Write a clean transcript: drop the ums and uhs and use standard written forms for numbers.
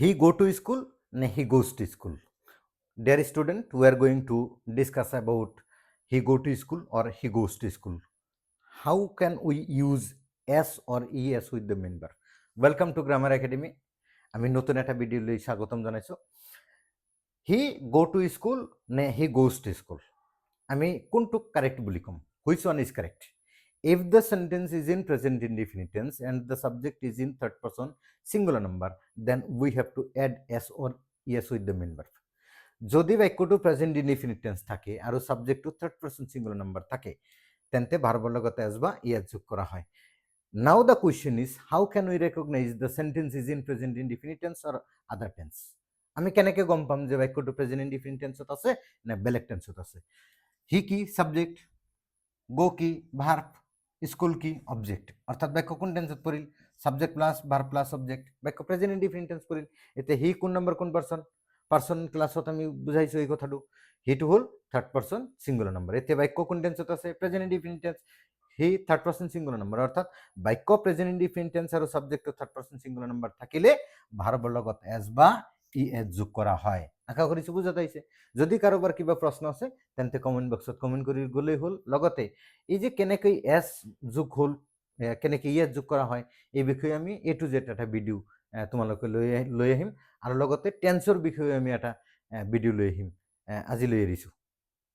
He go to school, ne he goes to school. Dear student, we are going to discuss about he go to school or he goes to school. How can we use s or es with the main verb? Welcome to Grammar Academy. আমি নতুন একটা video লই স্বাগতম জানাইছো। হি go to school নে হি goes to school, আমি কোনটু correct বলি কম, which one is correct? If the sentence is in present indefinite tense and the subject is in third person singular number, then we have to add s or es with the main verb. যদি বাক্যটো present indefinite tense থাকে আর সাবজেক্টটো third person singular number থাকে, তেন্তে ভার্বের লগত এস বা ES যোগ করা হয়। Now the question is how can we recognise the sentence is in present indefinite tense or other tense? আমি কেনেকে গম পাম যে বাক্যটো প্রেজেন্ট ইনডিফিনিট টেন্সত আছে না বেলেগ টেন্সত আছে? হি কি সাবজেক্ট, গো কি ভার্ব, স্কুল কি অবজেক্ট। অর্থাৎ বাক্য কোন টেন্সত পড়িল? Subject plus verb plus object. বাক্য প্রেজেন্ট ইনডিফিনিট টেন্স পড়িল, এতে হি কোন নাম্বার কোন পারসন? পারসন ক্লাসত আমি বুঝাইছো এই কথাটো। হি টু হোল থার্ড পারসন সিঙ্গুলার নাম্বার। এতে বাক্য কোন টেন্সত আছে? Present indefinite tense. He third person singular number, অর্থাৎ বাক্য প্রেজেন্ট ইনডিফিনিট টেন্স আর subject third person singular number থাকিলে ভার্বের লগত এস বা ইএস যোগ করা হয়। আশা কৰিছো বুঝা পাইছে। যদি কাৰোবাৰ কিবা প্ৰশ্ন আছে তেন্তে কমেন্ট বক্সত কমেন্ট কৰি গ'লেই হ'ল। লগতে এই যে কেনেকৈ এস যোগ হ'ল, কেনেকৈ ইএস যোগ কৰা হয়, এই বিষয়ে আমি এ টু জেড এটা ভিডিও তোমালোকে লৈ আহিম, আৰু লগতে টেন্সৰ বিষয়ে আমি এটা ভিডিও লৈ আহিম। আজি লৈ এৰিছোঁ।